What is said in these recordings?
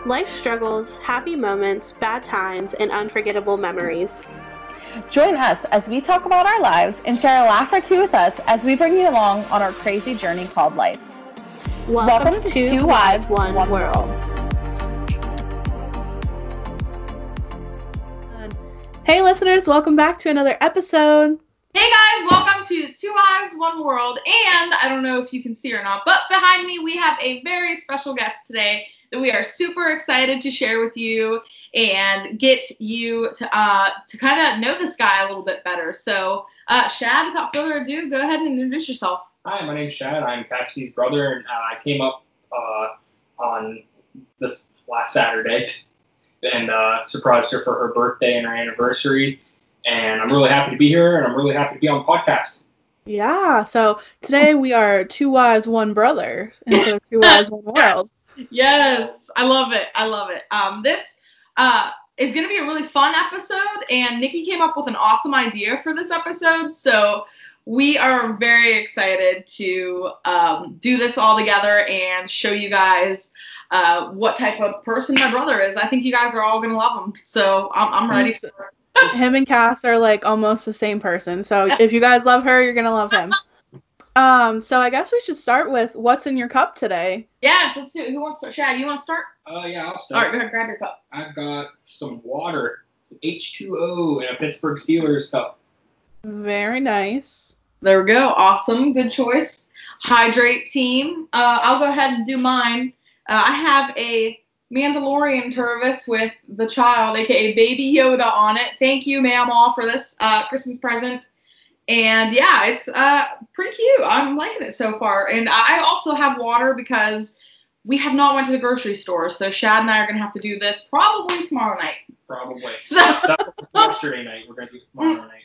Life struggles, happy moments, bad times, and unforgettable memories. Join us as we talk about our lives and share a laugh or two with us as we bring you along on our crazy journey called life. Welcome to Two Wives, One World. Hey listeners, welcome back to another episode. Hey guys, welcome to Two Wives, One World, and I don't know if you can see or not, but behind me we have a very special guest today that we are super excited to share with you and get you to kind of know this guy a little bit better. So, Shad, without further ado, go ahead and introduce yourself. Hi, my name's Shad. I'm Cassidy's brother, and I came up on this last Saturday and surprised her for her birthday and her anniversary. And I'm really happy to be here, and I'm really happy to be on the podcast. Yeah, so today we are Two Wives, One Brother instead of Two Wives, One World. Yes, I love it. I love it. This is going to be a really fun episode, and Nikki came up with an awesome idea for this episode, so we are very excited to do this all together and show you guys what type of person my brother is. I think you guys are all going to love him, so I'm ready for it. Him and Cass are like almost the same person, so if you guys love her, you're going to love him. So I guess we should start with what's in your cup today. Yes, let's do it. Who wants to start? Shad, you want to start? Yeah, I'll start. All right, go ahead, grab your cup. I've got some water, H2O, in a Pittsburgh Steelers cup. Very nice. There we go. Awesome. Good choice. Hydrate team. I'll go ahead and do mine. I have a Mandalorian Tervis with the child, aka Baby Yoda, on it. Thank you, Mamaw, for this Christmas present. And yeah, it's pretty cute. I'm liking it so far. And I also have water because we have not went to the grocery store. So Shad and I are going to have to do this probably tomorrow night. Probably. So That was yesterday night. We're going to do tomorrow night.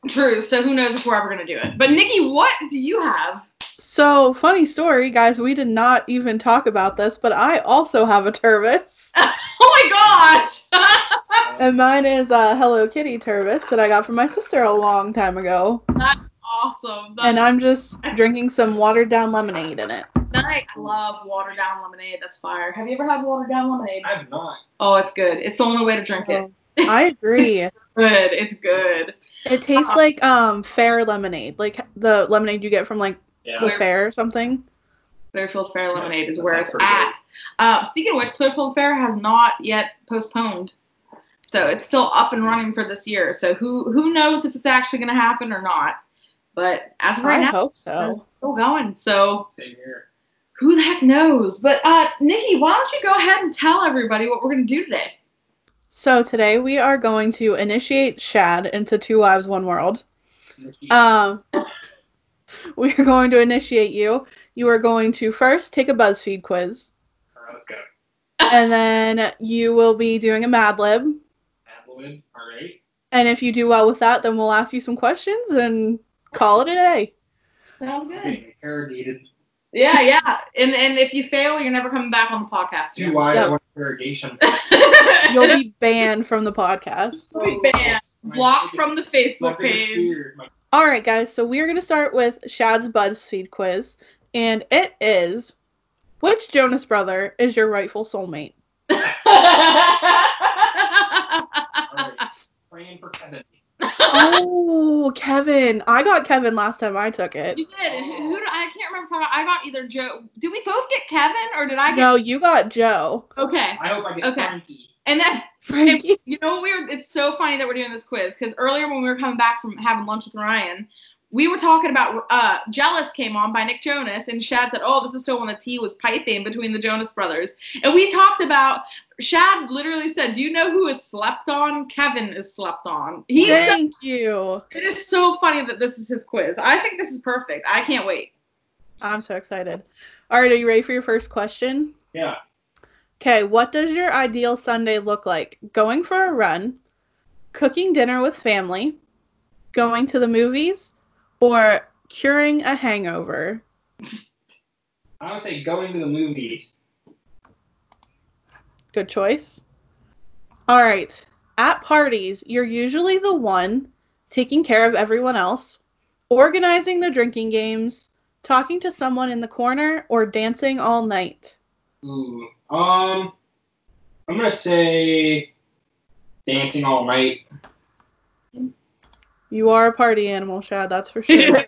True. So who knows if we're ever going to do it. But Nikki, what do you have? So, funny story, guys, we did not even talk about this, but I also have a Tervis. Oh my gosh! And mine is a Hello Kitty Tervis that I got from my sister a long time ago. That's awesome. And I'm just drinking some watered down lemonade in it. Nice. I love watered down lemonade. That's fire. Have you ever had watered down lemonade? I have not. Oh, it's good. It's the only way to drink it. I agree. Good. It's good. It tastes like fair lemonade, like the lemonade you get from like the fair or something. Clearfield Fair Lemonade is where it's at. Speaking of which, Clearfield Fair has not yet postponed. So it's still up and running for this year. So who knows if it's actually going to happen or not. But as of right now, I hope so. It's still going. So Same here. who the heck knows? But Nikki, why don't you go ahead and tell everybody what we're going to do today? So today we are going to initiate Shad into Two Wives, One World. We are going to initiate you. You are going to first take a BuzzFeed quiz. All right, let's go. And then you will be doing a Mad Lib. Mad Lib, all right. And if you do well with that, then we'll ask you some questions and call it a day. Sounds good. Getting interrogated. Yeah. And if you fail, you're never coming back on the podcast. Two wives, one interrogation. You'll be banned from the podcast. You'll be banned. Blocked from the Facebook page. All right, guys. So we are going to start with Shad's BuzzFeed quiz. And it is, which Jonas brother is your rightful soulmate? All right. Praying for Kevin. Oh, Kevin. I got Kevin last time I took it. You did. I can't remember if I got either Joe. Did we both get Kevin, or did I get... No, you got Joe. Okay. I hope I get Frankie. And then, Frankie. You know what it's so funny that we're doing this quiz, because earlier when we were coming back from having lunch with Ryan, we were talking about, Jealous came on by Nick Jonas, and Shad said, oh, this is still when the tea was piping between the Jonas brothers. And we talked about, Shad literally said, do you know who is slept on? Kevin is slept on. Thank you. It is so funny that this is his quiz. I think this is perfect. I can't wait. I'm so excited. All right, are you ready for your first question? Yeah. Okay, what does your ideal Sunday look like? Going for a run, cooking dinner with family, going to the movies, or curing a hangover? I would say going to the movies. Good choice. All right. At parties, you're usually the one taking care of everyone else, organizing the drinking games, talking to someone in the corner, or dancing all night. Ooh. I'm gonna say Dancing All Night. You are a party animal, Shad, that's for sure.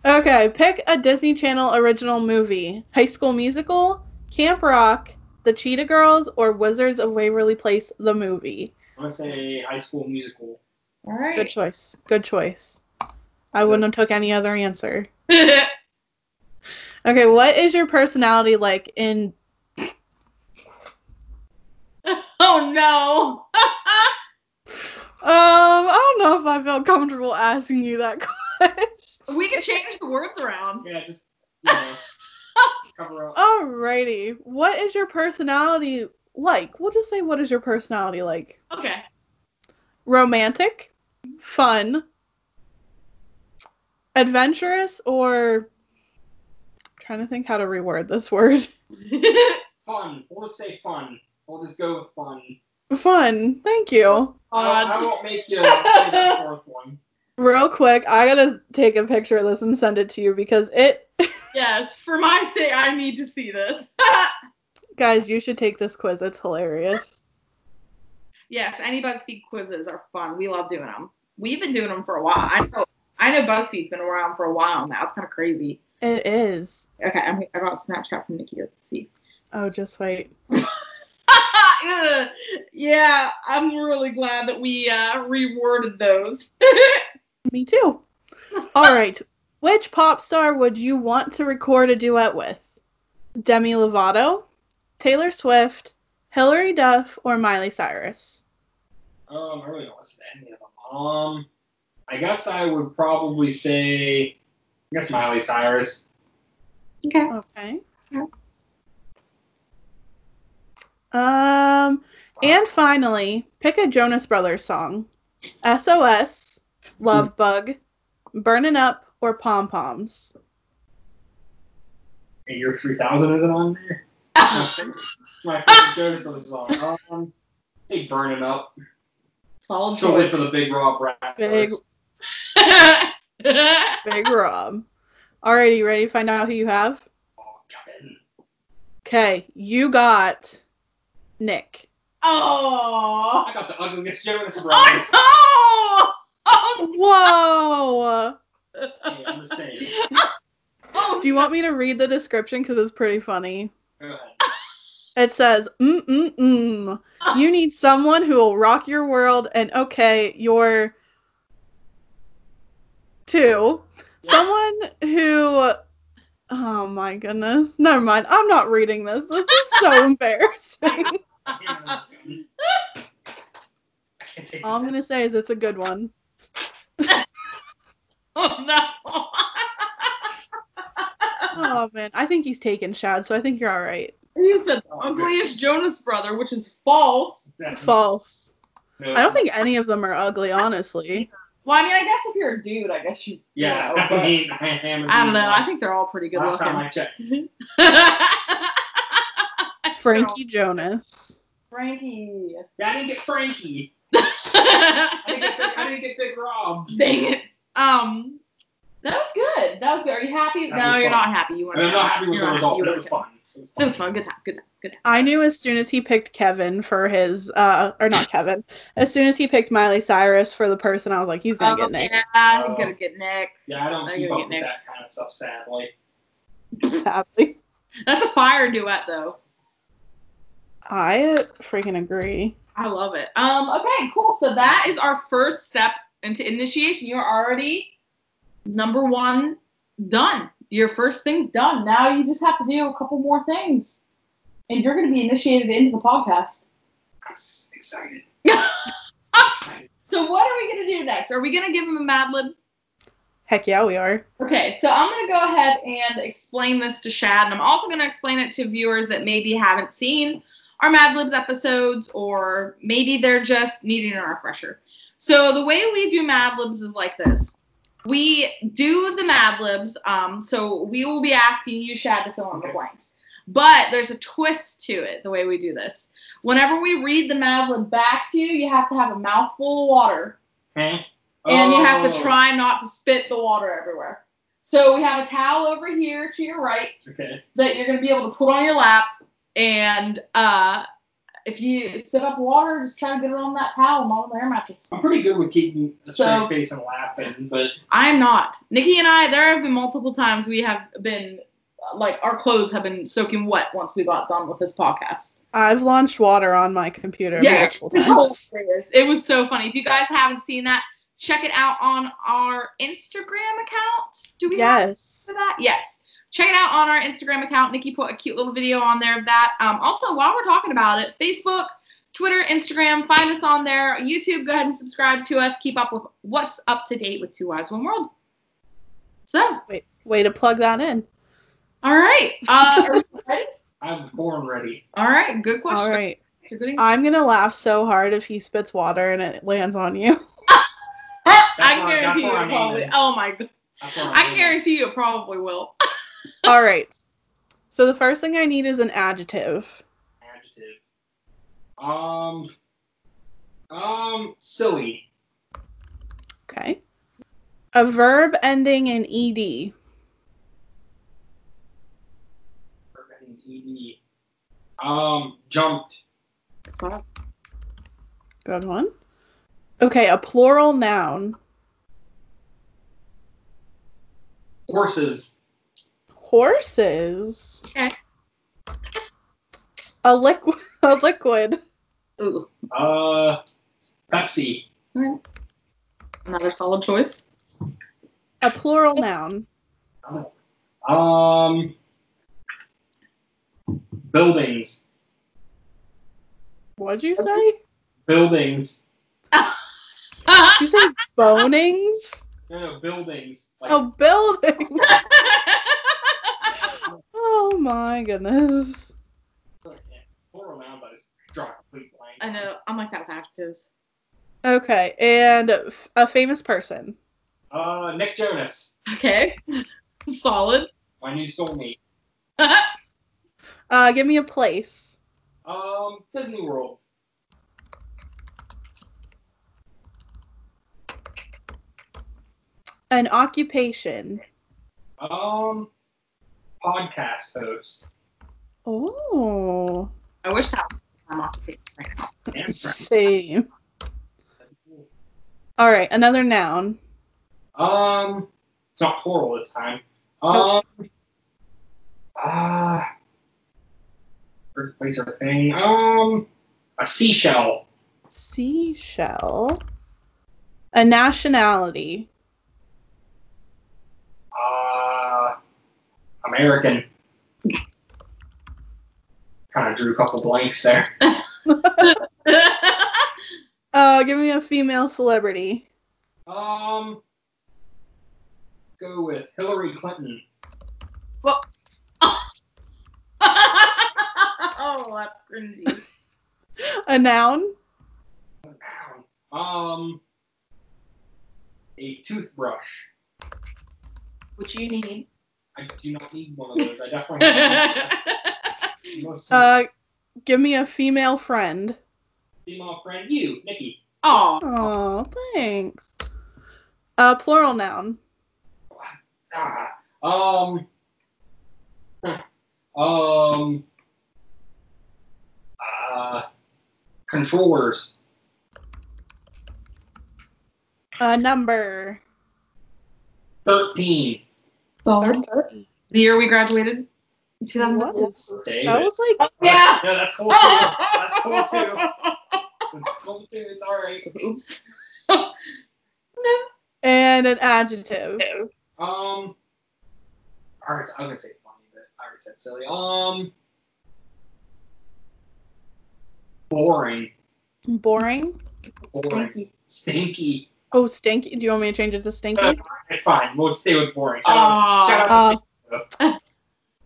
Okay, pick a Disney Channel original movie. High School Musical, Camp Rock, The Cheetah Girls, or Wizards of Waverly Place, the movie. I'm gonna say High School Musical. All right. Good choice. Good choice. I wouldn't have took any other answer. Okay, what is your personality like in... Oh, no. I don't know if I feel comfortable asking you that question. We can change the words around. Yeah, just cover up. Alrighty. What is your personality like? We'll just say, what is your personality like? Okay. Romantic, fun, adventurous, or... I'm trying to think how to reword this word. Fun. We'll just say fun. We'll just go with fun. Fun. Thank you. I won't make you say that fourth one. Real quick, I gotta take a picture of this and send it to you because it... Yes, for my sake, I need to see this. Guys, you should take this quiz. It's hilarious. Yes, any BuzzFeed quizzes are fun. We love doing them. We've been doing them for a while. I know BuzzFeed's been around for a while now. It's kind of crazy. It is. Okay, I got a Snapchat from Nikki. Let's see. Oh, just wait. Yeah, I'm really glad that we reworded those. Me too. All right. Which pop star would you want to record a duet with? Demi Lovato, Taylor Swift, Hilary Duff, or Miley Cyrus? I really don't listen to any of them. I guess I would probably say, Miley Cyrus. Okay. Okay. And finally, pick a Jonas Brothers song. SOS, Love Bug, Burnin' Up, or Pom Poms? Year 3000 isn't on there? It's my favorite Jonas Brothers song. Say Burnin' Up. Solid Still wait choice. for the Big Rob rap. Big Rob. Alrighty, ready to find out who you have? Oh, Kevin. Okay, you got Nick. Oh. I got the ugliest Jonas brother. Oh no! Oh. Whoa! Hey, I'm just saying. Oh, Do you want me to read the description? Because it's pretty funny. Go ahead. It says, You need someone who will rock your world, and okay, you're 2. Someone who... Oh my goodness. Never mind. I'm not reading this. This is so embarrassing. I can't take All I'm going to say is it's a good one. Oh no! Oh man. I think he's taken, Shad, so I think you're alright. You said the ugliest Jonas brother, which is false. False. No. I don't think any of them are ugly, honestly. Well, I mean, I guess if you're a dude, I guess you. Yeah, you know, but I don't know. I think they're all pretty good last time looking. I checked. Frankie Jonas. Frankie. Yeah, I didn't get Frankie. I didn't get Big Rob. Dang it. That was good. That was good. Are you happy? That No, was you're fun. not happy. You want I'm not happy with you're the not result, happy. but it was fun. It was fun. Good time. Good time. Good time. I knew as soon as he picked Kevin for his, or not Kevin, as soon as he picked Miley Cyrus for the person, I was like, he's gonna get Nick. Yeah, he's gonna get Nick. Yeah, I don't I'm keep gonna up get with Nick. that kind of stuff, sadly. Sadly. That's a fire duet, though. I freaking agree. I love it. Okay, cool. So that is our first step into initiation. You're already number 1 done. Your first thing's done. Now you just have to do a couple more things. And you're going to be initiated into the podcast. I'm excited. So what are we going to do next? Are we going to give him a Mad Lib? Heck yeah, we are. Okay, so I'm going to go ahead and explain this to Shad. And I'm also going to explain it to viewers that maybe haven't seen our Mad Libs episodes, or maybe they're just needing a refresher. So the way we do Mad Libs is like this. We do the Mad Libs, so we will be asking you, Shad, to fill in the blanks. But there's a twist to it, the way we do this. Whenever we read the Mad Lib back to you, you have to have a mouthful of water. Okay. And you have to try not to spit the water everywhere. So we have a towel over here to your right Okay. that you're going to be able to put on your lap. And if you sit up water, just try to get it on that towel, not on the air mattress. I'm pretty good with keeping a straight face and laughing, but I'm not. Nikki and I, there have been multiple times we have been, like, our clothes have been soaking wet once we got done with this podcast. I've launched water on my computer multiple it's times. hilarious. It was so funny. If you guys haven't seen that, check it out on our Instagram account. Do we have that? Yes. Check it out on our Instagram account. Nikki put a cute little video on there of that. Also, while we're talking about it, Facebook, Twitter, Instagram, find us on there. YouTube, go ahead and subscribe to us. Keep up with what's up to date with Two Wise, One World. So. Way to plug that in. All right. Are you ready? I'm born ready. All right. Good question. All right. I'm going to laugh so hard if he spits water and it lands on you. I can guarantee you it probably. Oh, my God. I can guarantee you it probably will. All right. So the first thing I need is an adjective. Silly. Okay. A verb ending in ed. Verb ending ed. Jumped. Good one. Okay, a plural noun. Horses. Horses. Okay. A liquid. Ooh. Pepsi. Another solid choice. A plural noun. Buildings. What'd you say? Buildings. Did you say bonings? No, buildings. Like, oh, buildings. Oh my goodness. Plural noun, but it's draw a complete blank. I know. I'm like that with adjectives. Okay, and a famous person. Nick Jonas. Okay. Solid. My new soulmate. Give me a place. Disney World. An occupation. Podcast host. Oh. I wish that was my occupation right now. Same. All right, another noun. It's not plural this time. Place or thing. A seashell. Seashell. A nationality. American. Kind of drew a couple blanks there. Give me a female celebrity. Go with Hillary Clinton. Well. Oh, that's cringy. A noun. A toothbrush. Which you need. I do not need one of those. I definitely have give me a female friend. Female friend, you, Nikki. Oh, thanks. Plural noun. Controllers. Number. 13. The year we graduated? 2001. That was like... Yeah. Yeah, that's cool too. That's cool too. It's cool too. It's alright. Oops. And an adjective. Alright, I was gonna say funny, but I already said silly. Boring. Boring? Boring. Stinky. Oh, stinky. Do you want me to change it to stinky? It's fine. We'll stay with boring. Shout out to Stinky.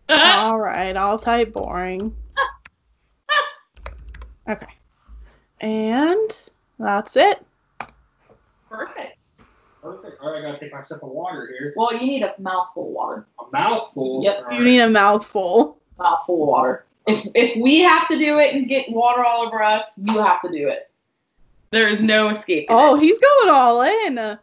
All right, I'll type boring. Okay. And that's it. Perfect. Perfect. All right, I gotta take my sip of water here. Well, you need a mouthful of water. A mouthful? Yep. You need a mouthful. Mouthful of water. If we have to do it and get water all over us, you have to do it. There is no escape. Oh, he's going all in.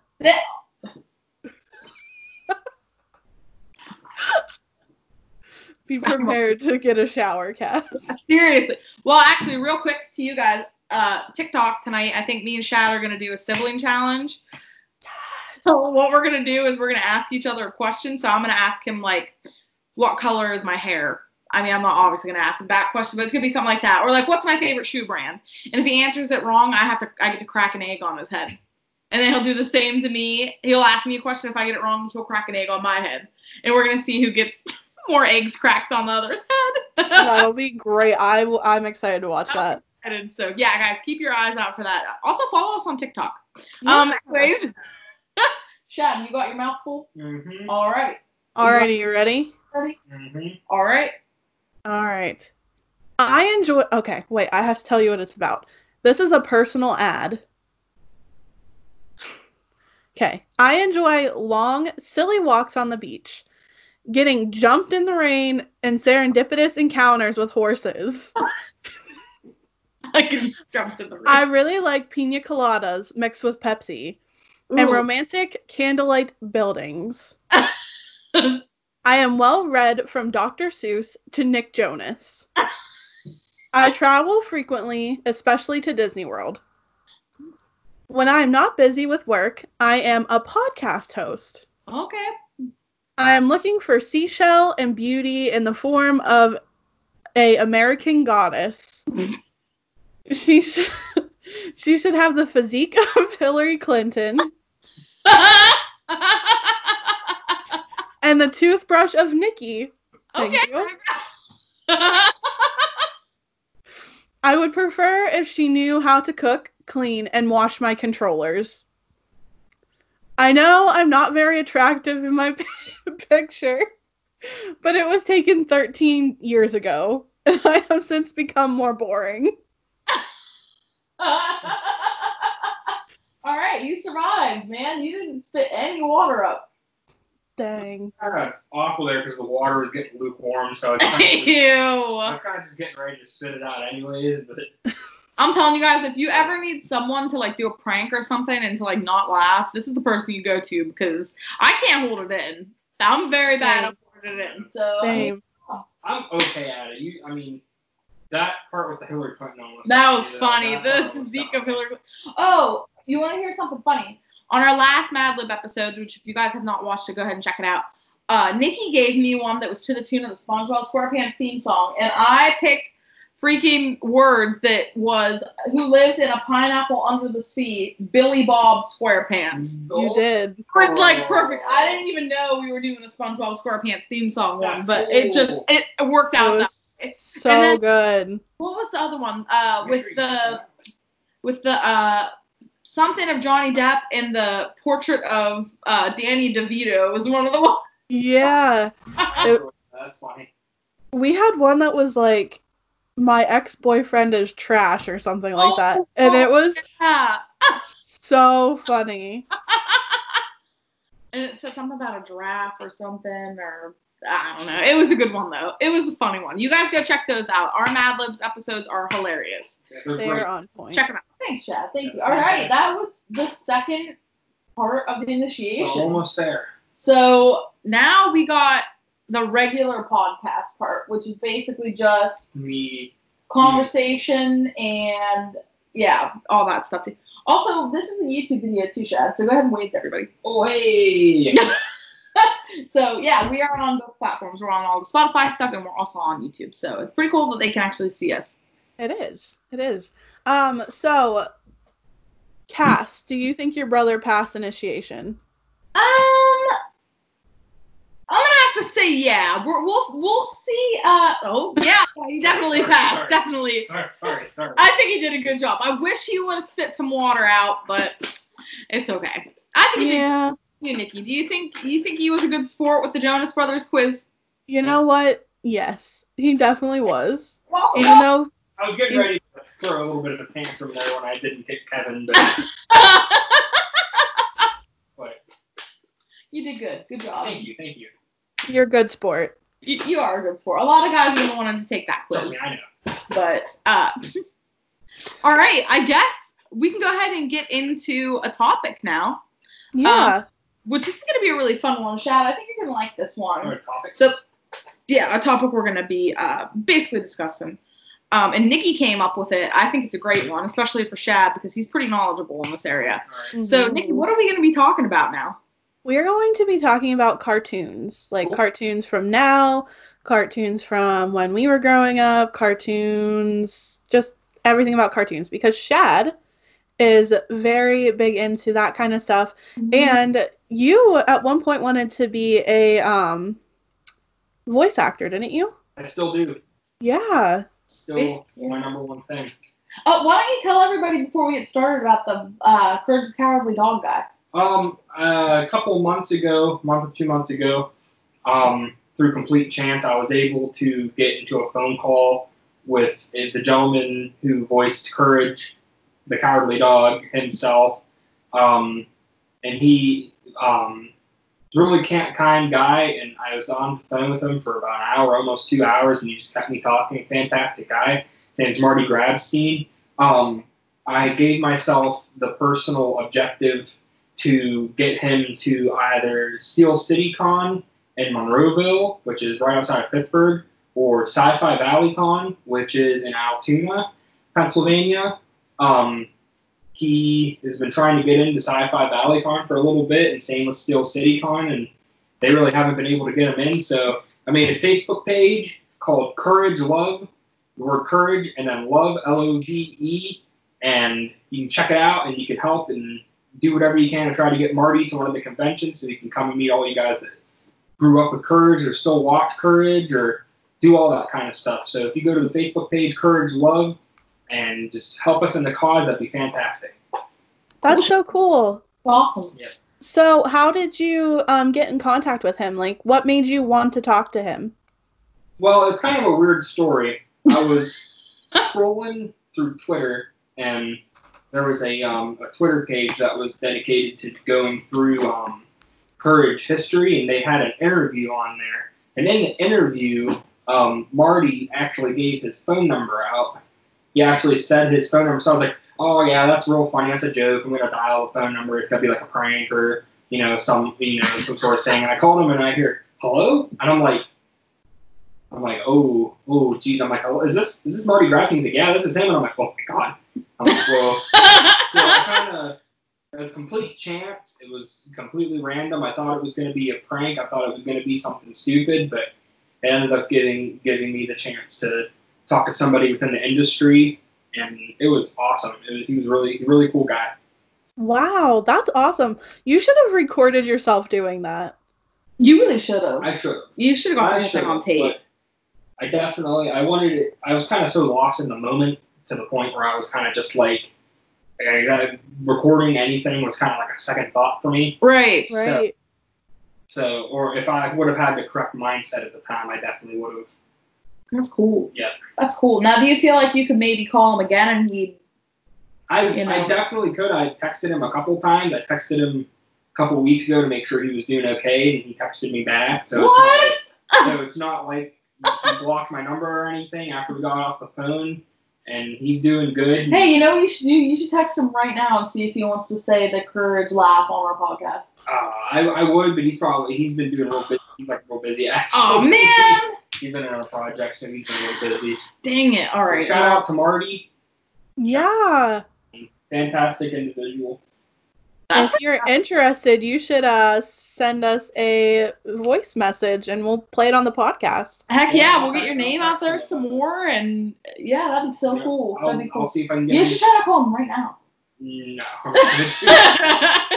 Be prepared to get a shower, Cass. Seriously. Well, actually, real quick to you guys, TikTok tonight, I think me and Shad are going to do a sibling challenge. So what we're going to do is we're going to ask each other a question. So I'm going to ask him, like, what color is my hair? I mean, I'm not obviously going to ask a back question, but it's going to be something like that. Or, like, what's my favorite shoe brand? And if he answers it wrong, I get to crack an egg on his head. And then he'll do the same to me. He'll ask me a question. If I get it wrong, he'll crack an egg on my head. And we're going to see who gets more eggs cracked on the other's head. That'll be great. I'm excited to watch that. And so, yeah, guys, keep your eyes out for that. Also, follow us on TikTok. Yeah. Anyways, Shad, you got your mouth full? Mm-hmm. All right. Alrighty, you ready? Ready? Mm-hmm. All right. All right. Okay, wait, I have to tell you what it's about. This is a personal ad. Okay. I enjoy long, silly walks on the beach, getting jumped in the rain, and serendipitous encounters with horses. I can jump in the rain. I really like pina coladas mixed with Pepsi and romantic candlelight buildings. I am well read from Dr. Seuss to Nick Jonas. I travel frequently, especially to Disney World. When I am not busy with work, I am a podcast host. Okay. I am looking for seashell and beauty in the form of a American goddess. She should have the physique of Hillary Clinton and the toothbrush of Nikki. Thank you. I would prefer if she knew how to cook, clean, and wash my controllers. I know I'm not very attractive in my picture, but it was taken 13 years ago, and I have since become more boring. All right, you survived, man. You didn't spit any water up. Dang. Kind of awful there because the water was getting lukewarm, so I was kind of just getting ready to spit it out anyways. But I'm telling you guys, if you ever need someone to like do a prank or something and to like not laugh, this is the person you go to because I can't hold it in. I'm very bad at holding it in. So Same. I'm okay at it. I mean, that part with the Hillary Clinton one was funny. The physique of Hillary Clinton. Oh, you want to hear something funny? On our last Mad Lib episode, which if you guys have not watched it, go ahead and check it out. Nikki gave me one that was to the tune of the SpongeBob SquarePants theme song, and I picked freaking words that was "Who lives in a pineapple under the sea?" Billy Bob SquarePants. You did. It's like perfect. I didn't even know we were doing the SpongeBob SquarePants theme song one, but it worked out that way. So then, good. What was the other one? With the something of Johnny Depp and the portrait of Danny DeVito was one of the ones. Yeah. That's funny. We had one that was like, my ex-boyfriend is trash or something like that. And it was so funny. And it said something about a giraffe or something, or I don't know. It was a good one, though. It was a funny one. You guys go check those out. Our Mad Libs episodes are hilarious. They're on point. Check them out. Thanks, Chad. Thank you. All right. That was the second part of the initiation. So almost there. So now we got the regular podcast part, which is basically just me, conversation and, yeah, all that stuff, too. Also, this is a YouTube video, too, Chad, so go ahead and wave to everybody. Oh, hey! So, yeah, we are on both platforms. We're on all the Spotify stuff, and we're also on YouTube. So, it's pretty cool that they can actually see us. It is. It is. So, Cass, do you think your brother passed initiation? I'm gonna have to say yeah. We'll see. Yeah, he definitely passed. Sorry. Definitely. Sorry. I think he did a good job. I wish he would have spit some water out, but it's okay. I think he did. Yeah, Nikki, do you think he was a good sport with the Jonas Brothers quiz? You know what? Yes, he definitely was. Well, even though I was getting ready to throw a little bit of a tantrum there when I didn't pick Kevin, but you did good. Good job. Thank you. You're a good sport. You are a good sport. A lot of guys even wanted to take that quiz. I know. But all right, I guess we can go ahead and get into a topic now. Yeah. Which is going to be a really fun one, Shad. I think you're going to like this one. Topic. So, a topic we're going to be basically discussing. And Nikki came up with it. I think it's a great one, especially for Shad, because he's pretty knowledgeable in this area. Right. So, Nikki, what are we going to be talking about now? We're going to be talking about cartoons, like cartoons from now, cartoons from when we were growing up, cartoons, just everything about cartoons, because Shad is very big into that kind of stuff. Mm-hmm. And you, at one point, wanted to be a voice actor, didn't you? I still do. Yeah. Still my number one thing. Oh, why don't you tell everybody before we get started about the Courage the Cowardly Dog guy? A couple months ago, month or 2 months ago, through complete chance, I was able to get into a phone call with the gentleman who voiced Courage the Cowardly Dog himself. And he really kind guy, and I was on the phone with him for about an hour, almost 2 hours, and he just kept me talking. Fantastic guy. His name's Marty Grabstein. I gave myself the personal objective to get him to either Steel City Con in Monroeville, which is right outside of Pittsburgh, or Sci-Fi Valley Con, which is in Altoona, Pennsylvania. He has been trying to get into Sci-Fi Valley Con for a little bit, and same with Steel City Con, and they really haven't been able to get him in. So I made a Facebook page called Courage Love, the word courage, and then love, Love, and you can check it out, and you can help and do whatever you can to try to get Marty to one of the conventions so he can come and meet all you guys that grew up with Courage or still watch Courage or do all that kind of stuff. So if you go to the Facebook page, Courage Love, and just help us in the cause, that'd be fantastic. That's so cool. Awesome. Yes. So how did you get in contact with him? Like, what made you want to talk to him? Well, it's kind of a weird story. I was scrolling through Twitter, and there was a Twitter page that was dedicated to going through Courage history, and they had an interview on there. And in the interview, Marty actually gave his phone number out. He actually said his phone number, so I was like, oh yeah, that's real funny, that's a joke, I'm gonna dial the phone number, it's gonna be like a prank or, some sort of thing. And I called him and I hear, hello? And I'm like, oh geez, I'm like, oh, is this Marty Grabstein? He's like, yeah, this is him. And I'm like, oh my god. I'm like, whoa. So I kind of, it was complete chance, it was completely random. I thought it was gonna be a prank, I thought it was gonna be something stupid, but it ended up giving me the chance to talk to somebody within the industry, and it was awesome. He was really, really cool guy. Wow, that's awesome. You should have recorded yourself doing that. You really should have. I should have. You should have got everything on tape. I wanted it. I was kind of so lost in the moment to the point where I was kind of just like, recording anything was kind of like a second thought for me. Right. So, or if I would have had the correct mindset at the time, I definitely would have. That's cool. Yeah. That's cool. Now, do you feel like you could maybe call him again and he'd... I definitely could. I texted him a couple times. I texted him a couple weeks ago to make sure he was doing okay, and he texted me back. So what? It's not like he blocked my number or anything after we got off the phone, and he's doing good. Hey, you know what you should do? You should text him right now and see if he wants to say the Courage laugh on our podcast. I would, but he's been doing real busy actually. Oh man! He's been on a project, so he's been real busy. Dang it! All right. Shout out to Marty. Yeah. Fantastic individual. If you're interested, you should send us a voice message, and we'll play it on the podcast. Heck yeah, we'll get your name out there some more, and yeah, that'd be so cool. That'd be cool. I'll see if I can get You should try to call him right now. No. Not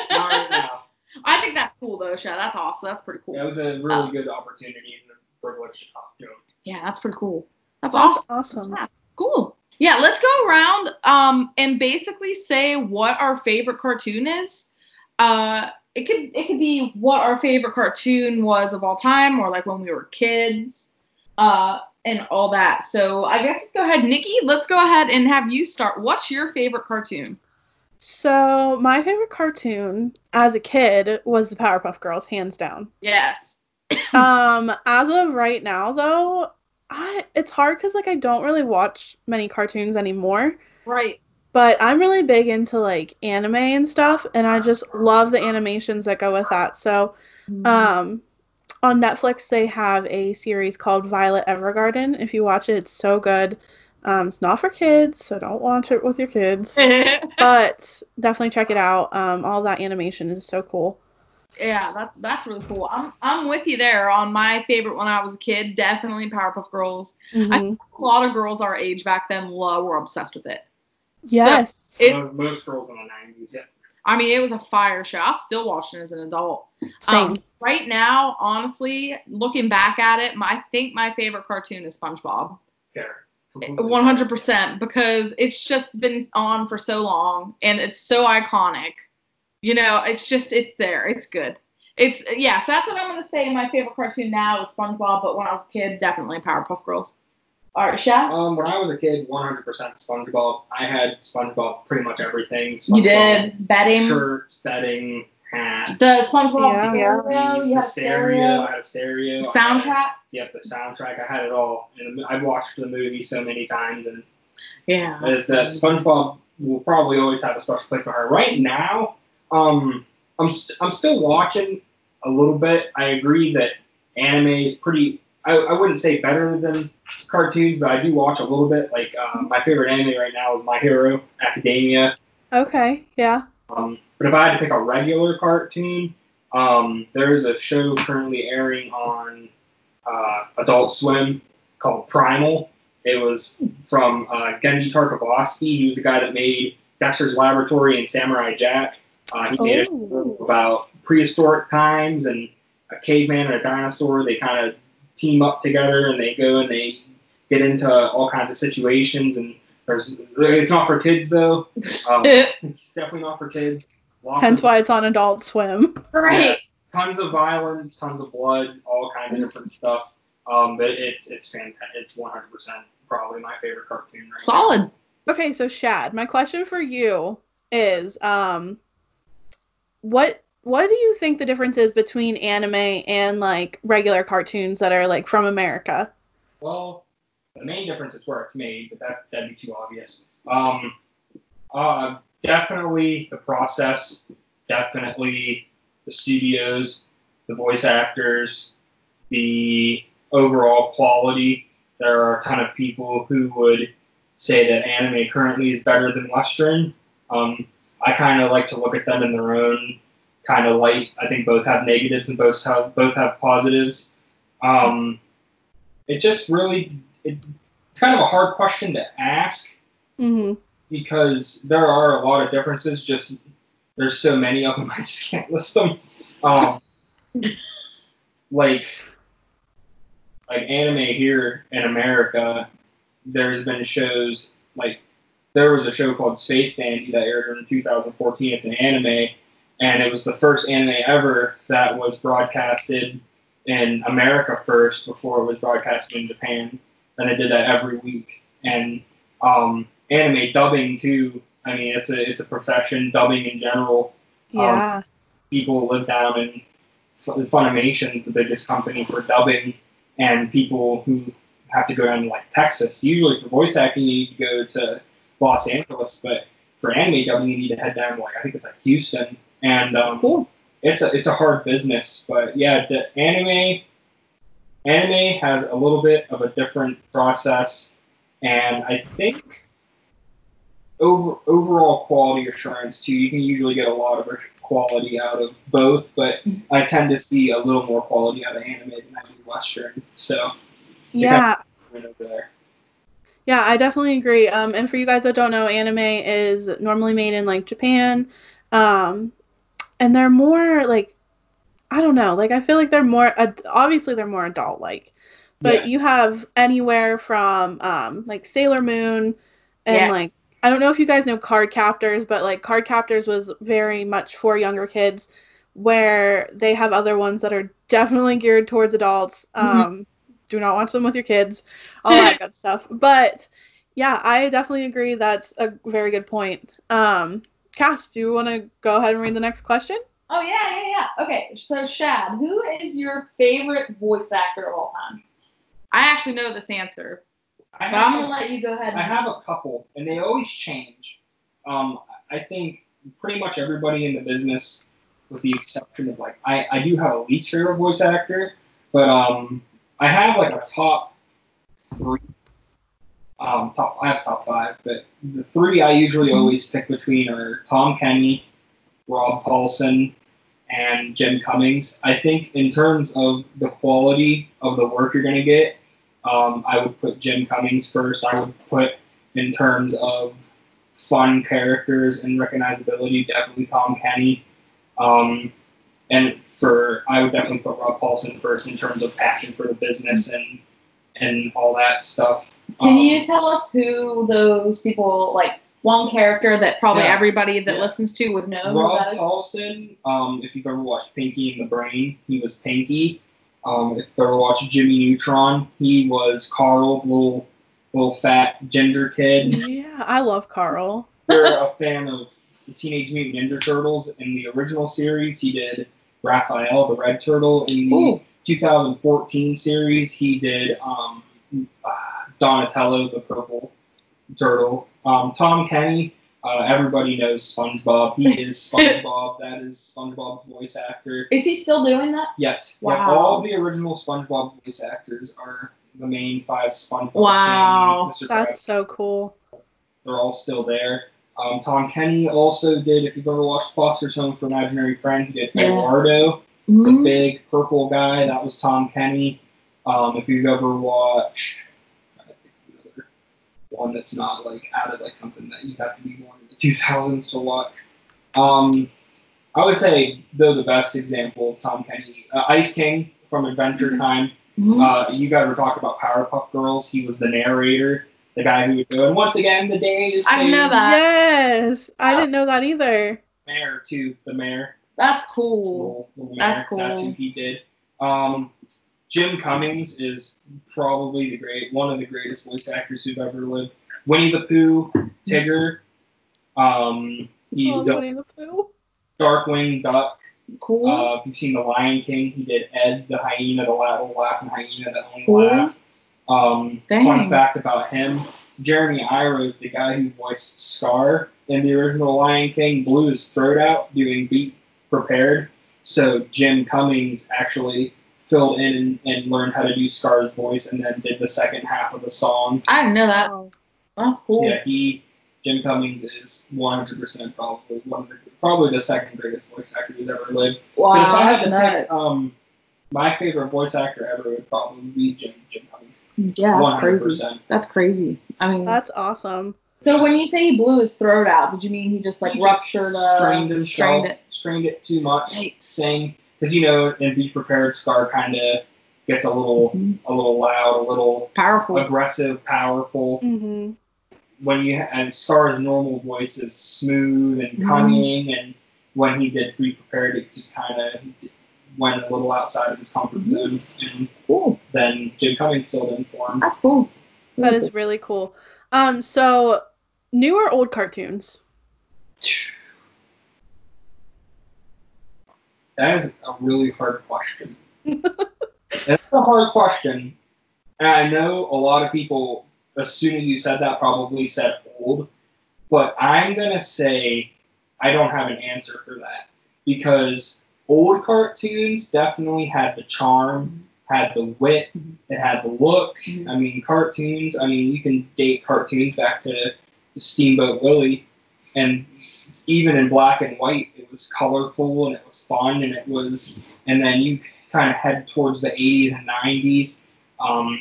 right now. I think that's cool though, Shad. That's awesome. That's pretty cool. That was a really good opportunity and a privilege to talk to him. Yeah, that's pretty cool. That's awesome. Yeah, cool. Yeah, let's go around and basically say what our favorite cartoon is. It could be what our favorite cartoon was of all time, or like when we were kids, and all that. So I guess let's go ahead, Nikki. Let's go ahead and have you start. What's your favorite cartoon? So my favorite cartoon as a kid was the Powerpuff Girls, hands down. Yes. As of right now, though, it's hard because I don't really watch many cartoons anymore. Right. But I'm really big into anime and stuff, and I just love the animations that go with that. So, on Netflix they have a series called Violet Evergarden. If you watch it, it's so good. It's not for kids, so don't watch it with your kids. But definitely check it out. All that animation is so cool. Yeah, that's really cool. I'm with you there on my favorite when I was a kid. Definitely Powerpuff Girls. Mm-hmm. I think a lot of girls our age back then were obsessed with it. Yes. So most girls in the 90s, yeah. I mean, it was a fire show. I still watch it as an adult. Same. Right now, honestly, looking back at it, I think my favorite cartoon is SpongeBob. Yeah. 100%, because it's just been on for so long and it's so iconic. You know, it's there. It's good. So that's what I'm going to say. My favorite cartoon now is SpongeBob, but when I was a kid, definitely Powerpuff Girls. All right, Shaq? When I was a kid, 100% SpongeBob. I had SpongeBob pretty much everything. SpongeBob, You did? Bedding? Shirts, bedding, hat. The SpongeBob stereo? You had stereo? I had a stereo. Soundtrack? Yep, the soundtrack. I had it all. And I've watched the movie so many times. And yeah. that SpongeBob will probably always have a special place for her. Right now, I'm still watching a little bit. I agree that anime is pretty. I wouldn't say better than cartoons, but I do watch a little bit. Like my favorite anime right now is My Hero Academia. Okay. Yeah. But if I had to pick a regular cartoon, there's a show currently airing on Adult Swim called Primal. It was from Gendy Tartakovsky. He was the guy that made Dexter's Laboratory and Samurai Jack. He made a show about prehistoric times and a caveman and a dinosaur. They kind of team up together and they go and they get into all kinds of situations. And it's not for kids though. It's definitely not for kids. Hence why it's on Adult Swim. Right. Yeah, tons of violence, tons of blood, all kinds of different stuff. But it's fantastic. It's 100% probably my favorite cartoon right Solid. now. Okay, so Shad, my question for you is, what do you think the difference is between anime and like regular cartoons that are like from America? Well, the main difference is where it's made, but that'd be too obvious. Definitely the process, definitely the studios, the voice actors, the overall quality. There are a ton of people who would say that anime currently is better than Western. I kind of like to look at them in their own kind of light. I think both have negatives and both have positives. It just really it's kind of a hard question to ask because there are a lot of differences. Just there's so many of them, I just can't list them. Like anime here in America, there's been shows like there was a show called Space Dandy that aired in 2014. It's an anime, and it was the first anime ever that was broadcasted in America first before it was broadcasted in Japan. And it did that every week. And anime dubbing too. I mean, it's a profession. Dubbing in general. Yeah. People live down in Funimation's the biggest company for dubbing, and people who have to go down to like Texas. Usually for voice acting, you need to go to Los Angeles, but for anime dubbing, you need to head down to I think it's like Houston. And cool. It's a hard business, but yeah, the anime has a little bit of a different process, and I think overall quality assurance too. You can usually get a lot of quality out of both, but I tend to see a little more quality out of anime than I do Western. So yeah. Over there. Yeah, I definitely agree. And for you guys that don't know, anime is normally made in like Japan. And they're more like, I don't know, like I feel like they're more, obviously they're more adult like, but you have anywhere from like Sailor Moon and like, I don't know if you guys know Card Captors, but like Card Captors was very much for younger kids, where they have other ones that are definitely geared towards adults. Do not watch them with your kids, all that good stuff. But yeah, I definitely agree. That's a very good point. Cass, do you want to go ahead and read the next question? Oh, yeah. Okay, so Shad, who is your favorite voice actor of all time? I actually know this answer, but I'm going to let you go ahead. I have a couple, and they always change. I think pretty much everybody in the business with the exception of I do have a least favorite voice actor, but I have a top three. I have top five, but the three I usually always pick between are Tom Kenny, Rob Paulsen, and Jim Cummings. I think in terms of the quality of the work you're going to get, I would put Jim Cummings first. I would put, in terms of fun characters and recognizability, definitely Tom Kenny. I would definitely put Rob Paulsen first in terms of passion for the business and all that stuff. Can you tell us who those people, one character that probably everybody that listens to would know who that is? Rob Paulsen, if you've ever watched Pinky and the Brain, he was Pinky. If you've ever watched Jimmy Neutron, he was Carl, little fat ginger kid. Yeah, I love Carl. If you're a fan of the Teenage Mutant Ninja Turtles, in the original series, he did Raphael, the red turtle. In the 2014 series, he did Donatello, the purple turtle. Tom Kenny, everybody knows SpongeBob. He is SpongeBob. That is SpongeBob's voice actor. Is he still doing that? Yes. Wow. Yeah, all the original SpongeBob voice actors are the main five SpongeBob. Wow. Sandy, Mr. That's Krabs. so cool. They're all still there. Tom Kenny also did, if you've ever watched Foster's Home for Imaginary Friends, he did Eduardo, the big purple guy. That was Tom Kenny. If you've ever watched one that's not out of something that you have to be born in the 2000s to watch. I would say, though, the best example of Tom Kenny, Ice King from Adventure Time. You guys were talking about Powerpuff Girls. He was the narrator, the guy who would go, and once again, the day is I didn't know that. Yes, I didn't know that either. Mayor, too, the mayor. That's cool. The mayor. That's cool. That's who he did. Jim Cummings is probably one of the greatest voice actors who've ever lived. Winnie the Pooh, Tigger. He's Winnie the Pooh. Darkwing Duck. Cool. If you've seen The Lion King, he did Ed, the hyena, the laughing hyena that only laughed. Fun fact about him, Jeremy Irons, the guy who voiced Scar in the original Lion King, blew his throat out doing Be Prepared. So Jim Cummings actually filled in and learned how to do Scar's voice and then did the second half of the song. I didn't know that. Wow. That's cool. Yeah, Jim Cummings is 100% probably the second greatest voice actor who's ever lived. Wow, but if I had to pick, my favorite voice actor ever would probably be Jim Cummings. Yeah, that's 100%. crazy. That's crazy. I mean, That's awesome. So when you say he blew his throat out, did you mean he just ruptured strained it too much? Saying, because in Be Prepared, Scar kind of gets a little loud, a little powerful, aggressive, powerful. Mm-hmm. And Scar's normal voice is smooth and cunning, and when he did Be Prepared, it just kind of went a little outside of his comfort zone. And then Jim Cummings filled in for him. That's cool. That is really cool. So new or old cartoons? That is a really hard question. It's a hard question, and I know a lot of people, as soon as you said that, probably said old, but I'm going to say I don't have an answer for that, because old cartoons definitely had the charm, had the wit, it had the look. I mean, you can date cartoons back to Steamboat Willie, and even in black and white, it was colorful and it was fun, and then you kind of head towards the 80s and 90s.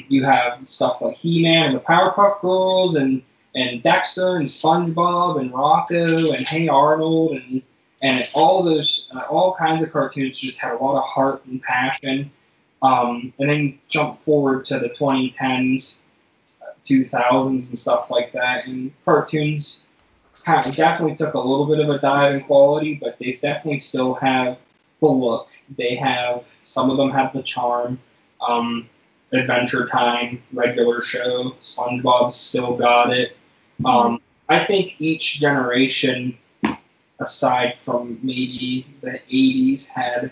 You have stuff like He-Man and the Powerpuff Girls and Dexter and SpongeBob and Rocco and Hey Arnold and all those all kinds of cartoons just had a lot of heart and passion. And then jump forward to the 2010s, 2000s and stuff like that, and cartoons kind of definitely took a little bit of a dive in quality, but they definitely still have the look. Some of them have the charm. Adventure Time, regular show, SpongeBob still got it. I think each generation, aside from maybe the 80s, had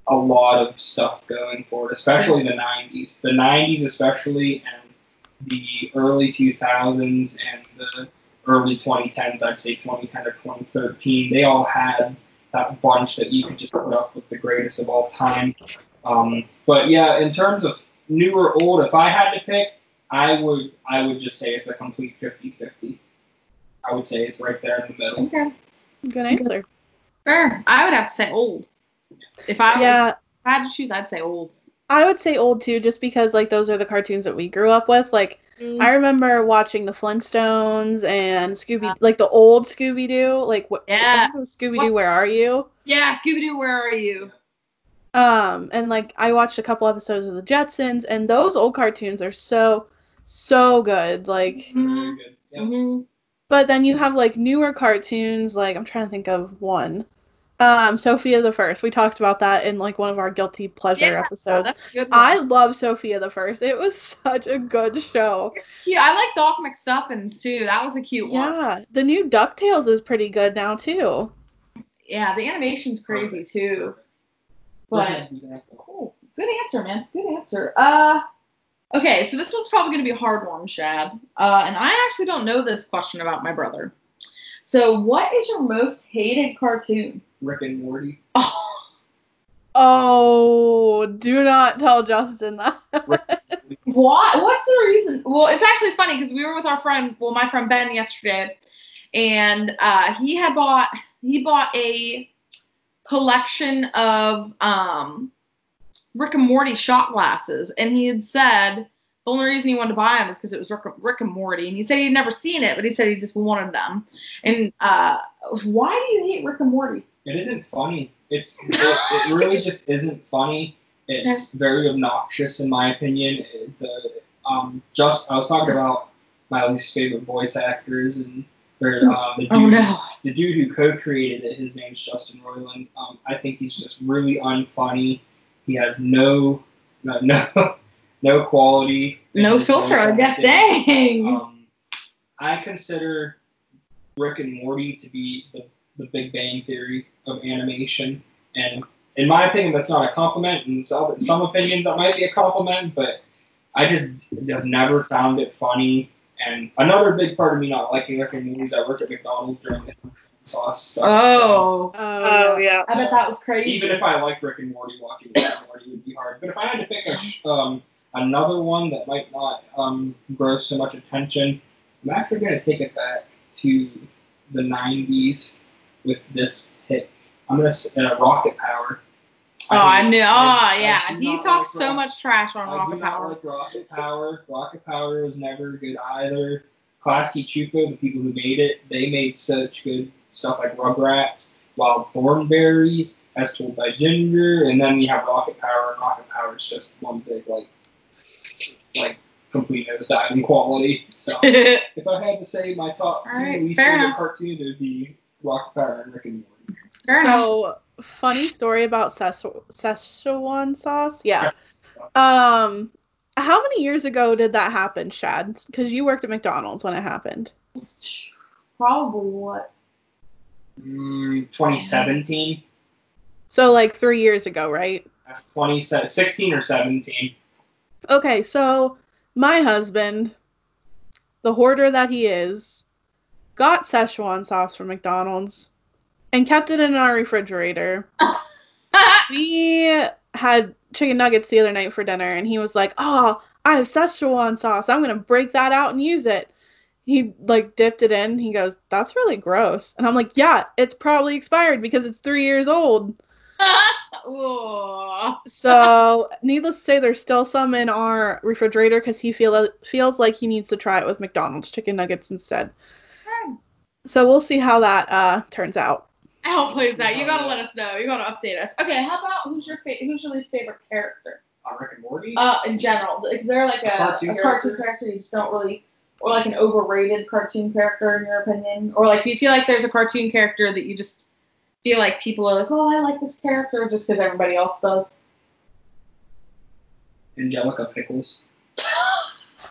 a lot of stuff going for it, especially the 90s. The 90s especially, and the early 2000s and the early 2010s, I'd say 2010 or 2013, they all had that bunch that you could just put up with the greatest of all time. But yeah, in terms of new or old, if I had to pick, I would just say it's a complete 50-50. I would say it's right there in the middle. Okay. Good answer. Fair. I would have to say old. If I had to choose, I'd say old. I would say old too, just because like those are the cartoons that we grew up with. Like I remember watching the Flintstones and like the old Scooby-Doo. Like what? Yeah. Scooby-Doo, Where Are You? Yeah, Scooby-Doo, Where Are You? And like I watched a couple episodes of the Jetsons, and those old cartoons are so good. Like. Very good. Yeah. Mm-hmm. But then you have like newer cartoons. Like I'm trying to think of one. Sophia the First. We talked about that in like one of our guilty pleasure episodes. That's a good one. I love Sophia the First. It was such a good show. Cute. I like Doc McStuffins too. That was a cute one. Yeah, the new DuckTales is pretty good now too. Yeah, the animation's crazy too. But cool. Good answer, man. Good answer. Okay, so this one's probably gonna be a hard one, Shad. And I actually don't know this question about my brother. So, what is your most hated cartoon? Rick and Morty. Oh, do not tell Justin that. What? What's the reason? Well, it's actually funny because we were with my friend Ben yesterday, and he bought a collection of Rick and Morty shot glasses, and he had said the only reason he wanted to buy them is because it was Rick and Morty, and he said he'd never seen it, but he said he just wanted them. And why do you hate Rick and Morty? It isn't funny. It really just isn't funny. It's very obnoxious in my opinion. I was talking about my least favorite voice actors, and the dude who co-created it, his name's Justin Roiland. I think he's just really unfunny. He has no quality. No filter, I guess. Dang. I consider Rick and Morty to be the Big Bang Theory of animation, and in my opinion, that's not a compliment. And some opinions that might be a compliment, but I just have never found it funny. And another big part of me not liking Rick and Morty is I worked at McDonald's during the sauce stuff. Oh yeah. I bet that was crazy. Even if I liked Rick and Morty, watching Rick and Morty would be hard. But if I had to pick another one that might not grow so much attention, I'm actually going to take it back to the 90s with this pick. I'm going to Rocket Power. I knew. Yeah. He talks so much trash on Rocket Power. I do not like Rocket Power. Rocket Power was never good either. Klasky Csupo, the people who made it, they made such good stuff like Rugrats, Wild Thornberries, As Told by Ginger, and then you have Rocket Power, and Rocket Power is just one big, like complete nosedive in quality. So if I had to say my top two least favorite cartoons, it would be Rocket Power and Rick and Morty. So, funny story about Szechuan sauce. Yeah. How many years ago did that happen, Shad? Because you worked at McDonald's when it happened. It's probably what? 2017. So like 3 years ago, right? 16 or 17. Okay, so my husband, the hoarder that he is, got Szechuan sauce from McDonald's and kept it in our refrigerator. We had chicken nuggets the other night for dinner, and he was like, "Oh, I have Szechuan sauce. I'm gonna break that out and use it." He like dipped it in. He goes, "That's really gross." And I'm like, "Yeah, it's probably expired because it's 3 years old." So, needless to say, there's still some in our refrigerator because he feels like he needs to try it with McDonald's chicken nuggets instead. So we'll see how that turns out. How plays that? You gotta let us know. You gotta update us. Okay, how about who's your least favorite character? Rick and Morty. In general, is there like a cartoon character you just don't really, or like an overrated cartoon character in your opinion, or like do you feel like there's a cartoon character that you just feel like people are like, oh, I like this character just because everybody else does? Angelica Pickles.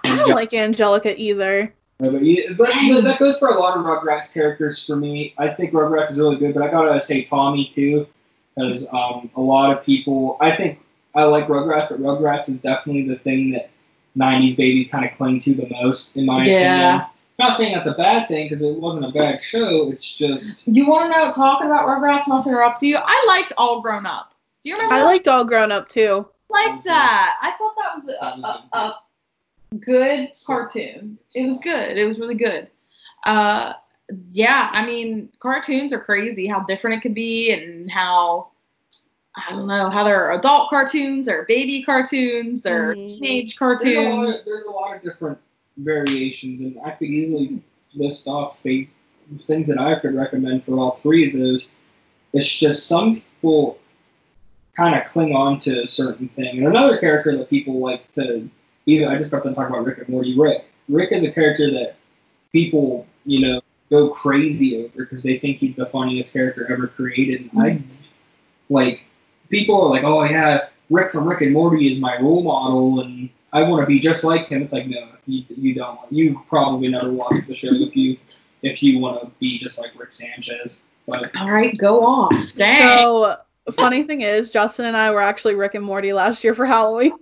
I don't like Angelica either. But that goes for a lot of Rugrats characters for me. I think Rugrats is really good, but I gotta say Tommy too, because a lot of people. I think I like Rugrats, but Rugrats is definitely the thing that '90s babies kind of cling to the most, in my opinion. not saying that's a bad thing because it wasn't a bad show. It's just. You want to know? Talking about Rugrats, not to interrupt you. I liked All Grown Up. Do you remember? I liked All Grown Up too. Like that. I thought that was a good cartoon. It was good. It was really good. Yeah, I mean, cartoons are crazy. How different it could be, and how I don't know how there are adult cartoons, there are baby cartoons, there are teenage cartoons. There's a lot of different variations, and I could easily list off things that I could recommend for all three of those. It's just some people kind of cling on to a certain thing. And another character that people like to, I just got to talk about Rick and Morty. Rick is a character that people, go crazy over because they think he's the funniest character ever created. And people are like, oh yeah, Rick from Rick and Morty is my role model, and I want to be just like him. It's like, no, you don't. You probably never watched the show if you want to be just like Rick Sanchez. But all right, go off. Dang. So, funny thing is, Justin and I were actually Rick and Morty last year for Halloween.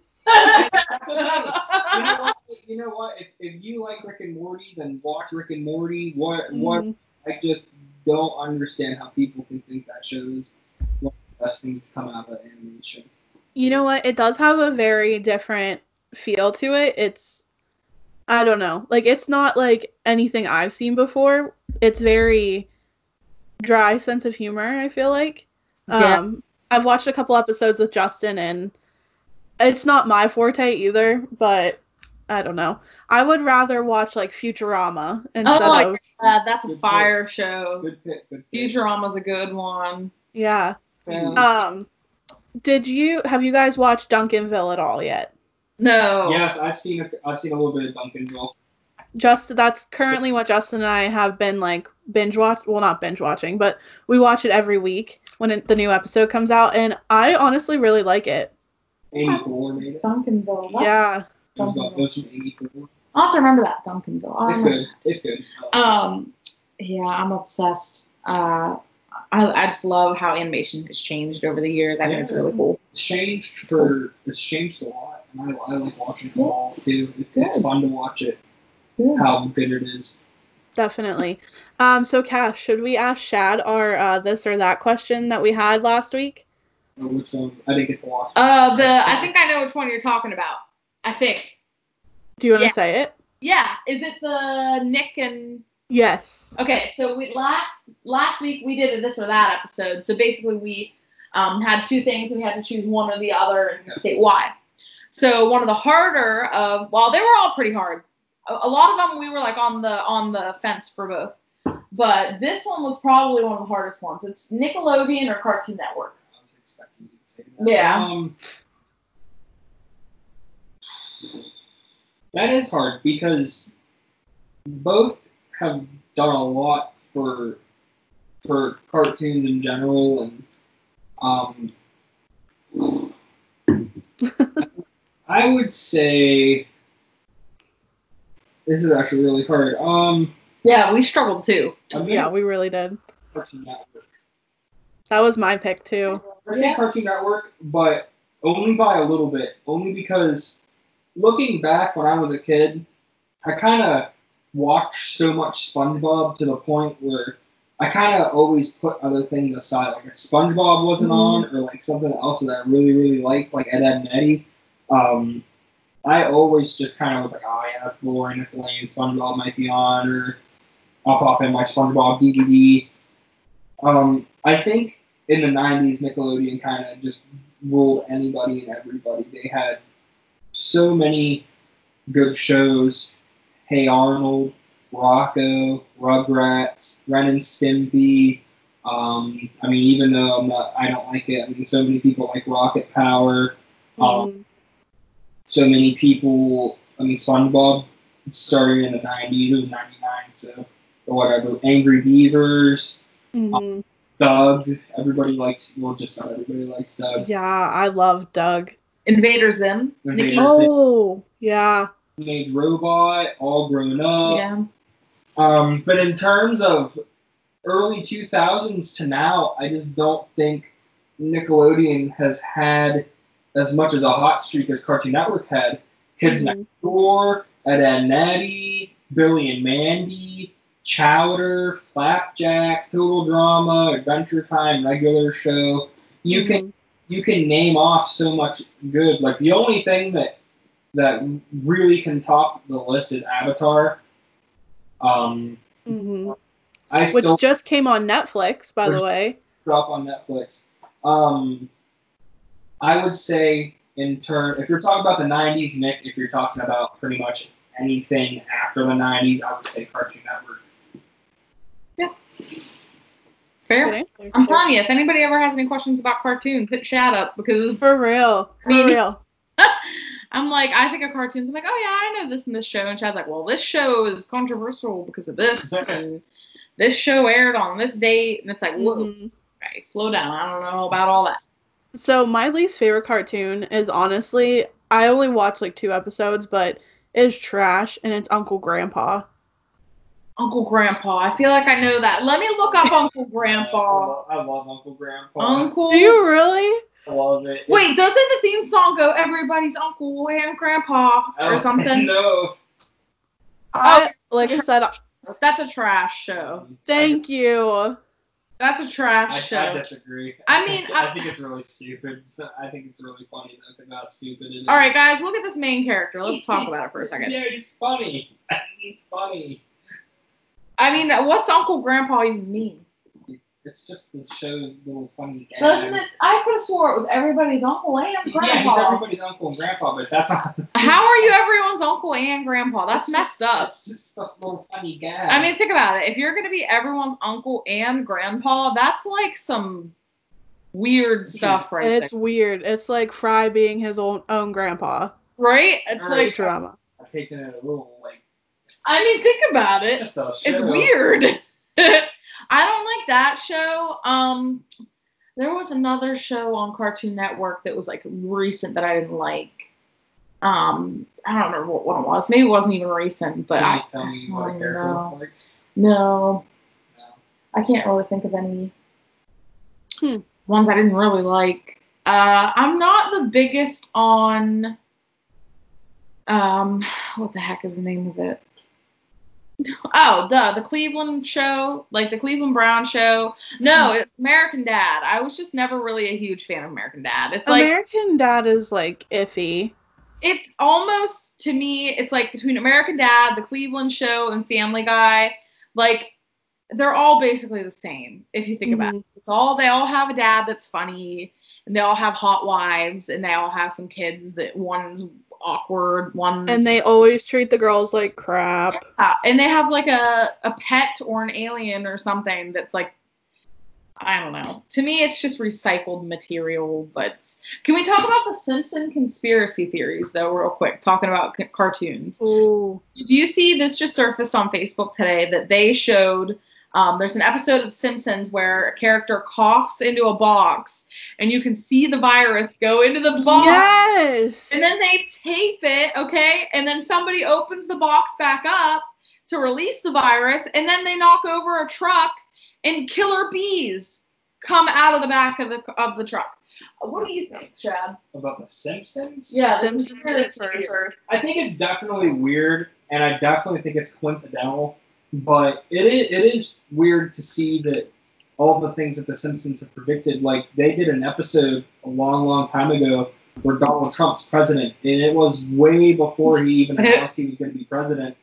You know what? If you like Rick and Morty, then watch Rick and Morty. What? I just don't understand how people can think that show is one of the best things to come out of animation. You know what? It does have a very different feel to it. It's, I don't know. Like, it's not like anything I've seen before. It's very dry sense of humor, I feel like. Yeah. I've watched a couple episodes with Justin, and it's not my forte either, but I don't know. I would rather watch, like, Futurama instead of... God, that's a fire show. Good pick. Futurama's a good one. Yeah. Have you guys watched Duncanville at all yet? No. Yes, I've seen a little bit of Duncanville. That's currently what Justin and I have been, like, not binge watching, but we watch it every week when the new episode comes out, and I honestly really like it. Amy Poehler made it. Duncanville. What? Yeah. Those from Amy Poehler. I'll have to remember that, Duncanville. It's good. Yeah, I'm obsessed. I just love how animation has changed over the years. I think it's really cool. It's changed a lot, and I like watching it all too. It's fun to watch it. Yeah. How good it is. Definitely. So Cass, should we ask Shad our this or that question that we had last week? Which one? I didn't get to watch. I think I know which one you're talking about. I think. Do you want to say it? Yeah. Is it the Nick and? Yes. Okay. So we last week we did a this or that episode. So basically we had two things and we had to choose one or the other and state why. So one of the harder they were all pretty hard. A lot of them we were like on the fence for both. But this one was probably one of the hardest ones. It's Nickelodeon or Cartoon Network. I was expecting you to say that. Yeah. That is hard because both have done a lot for cartoons in general, and I would say this is actually really hard. Yeah, we struggled too. Yeah, we really did. Cartoon Network. That was my pick too. I say Cartoon Network, but only by a little bit. Only because looking back when I was a kid, I kind of watched so much SpongeBob to the point where I kind of always put other things aside. Like if SpongeBob wasn't on, or like something else that I really, really liked, like Ed, Edd n Eddy, I always just kind of was like, oh yeah, that's boring, it's lame, SpongeBob might be on, or I'll pop in my SpongeBob DVD. I think in the 90s, Nickelodeon kind of just ruled anybody and everybody. They had so many good shows. Hey Arnold, Rocco, Rugrats, Ren and Stimpy. I mean, even though I don't like it, I mean, so many people like Rocket Power. So many people, I mean, SpongeBob started in the 90s, it was 99, so, or whatever. Angry Beavers, Doug, everybody likes, well, just not everybody likes Doug. Yeah, I love Doug. Invader Zim. Nikki. Oh, yeah. Teenage Robot, All Grown Up. Yeah. But in terms of early 2000s to now, I just don't think Nickelodeon has had as much as a hot streak as Cartoon Network had. Kids Next Door, Ed, Edd n Eddy, Billy and Mandy, Chowder, Flapjack, Total Drama, Adventure Time, Regular Show. You can name off so much good. Like the only thing that really can top the list is Avatar. Which just came on Netflix, by the way. Drop on Netflix. I would say if you're talking about the 90s, Nick, if you're talking about pretty much anything after the 90s, I would say Cartoon Network. Yeah. Fair. I'm telling you, if anybody ever has any questions about cartoons, hit Shad up because... For real. I'm like, I think of cartoons. I'm like, oh yeah, I know this and this show. And Chad's like, well, this show is controversial because of this. And this show aired on this date. And it's like, whoa, okay, slow down. I don't know about all that. So my least favorite cartoon is honestly, I only watched like 2 episodes, but it's trash, and it's Uncle Grandpa. Uncle Grandpa. I feel like I know that. Let me look up Uncle Grandpa. I love Uncle Grandpa. Uncle? Do you really? I love it. Wait, doesn't the theme song go everybody's Uncle and Grandpa or something? No. Like I said, that's a trash show. Thank you. That's a trash show. I disagree. I mean, I think it's really stupid. I think it's really funny though, because how stupid it is. All right, guys, look at this main character. Let's talk about it for a second. Yeah, he's funny. He's funny. I mean, what's Uncle Grandpa even mean? It's just the show's little funny gag. Doesn't it? I could have swore it was everybody's uncle and grandpa. Yeah, he's everybody's uncle and grandpa, but that's not. How are you everyone's uncle and grandpa? That's messed up. It's just a little funny gag. I mean, think about it. If you're gonna be everyone's uncle and grandpa, that's like some weird stuff, right? It's weird. It's like Fry being his own grandpa. Right? It's like drama. I've taken it a little like. I mean, think about it. It's weird. I don't like that show. There was another show on Cartoon Network that was like recent that I didn't like. I don't remember what it was. Maybe it wasn't even recent, but Can you tell me what a character looks like? No. I can't really think of any ones I didn't really like. I'm not the biggest on what the heck is the name of it? Oh, the Cleveland show, like the Cleveland Brown show. No, it's American Dad. I was just never really a huge fan of American Dad. It's like American Dad is like iffy. It's almost, to me, it's like between American Dad, the Cleveland show, and Family Guy. Like they're all basically the same if you think about it. They all have a dad that's funny, and they all have hot wives, and they all have some kids that one's awkward, and they always treat the girls like crap. Yeah. And they have like a pet or an alien or something that's like, I don't know. To me, it's just recycled material. But can we talk about the Simpson conspiracy theories though, real quick? Talking about cartoons. Ooh. Do you see this just surfaced on Facebook today that they showed? There's an episode of The Simpsons where a character coughs into a box and you can see the virus go into the box. Yes. And then they tape it, okay? And then somebody opens the box back up to release the virus, and then they knock over a truck and killer bees come out of the back of the truck. What do you think, Chad? About The Simpsons? Yeah, Simpsons at first. I think it's definitely weird, and I definitely think it's coincidental. But it is weird to see that all the things that The Simpsons have predicted, like they did an episode a long, long time ago where Donald Trump's president, and it was way before he even announced he was going to be president.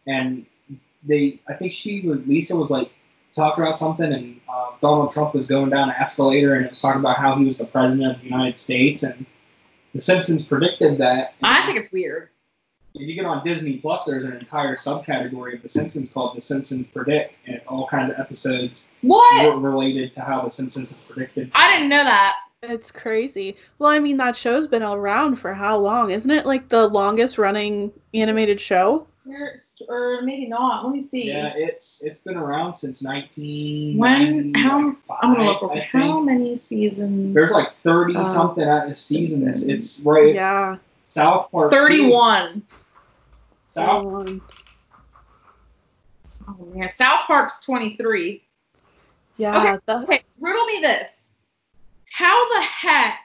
And I think Lisa was like talking about something, and Donald Trump was going down an escalator, and it was talking about how he was the president of the United States, and The Simpsons predicted that. I think it's weird. If you get on Disney Plus, there's an entire subcategory of The Simpsons called The Simpsons Predict, and it's all kinds of episodes related to how The Simpsons have predicted. I didn't know that. It's crazy. Well, I mean, that show's been around for how long? Isn't it like the longest running animated show? Or maybe not. Let me see. Yeah, it's been around since 1995. I'm gonna look over how many seasons. There's like 30 something seasons. It's right. Yeah. South Park. 31. Oh man, South Park's 23. Yeah. Okay, riddle me this. How the heck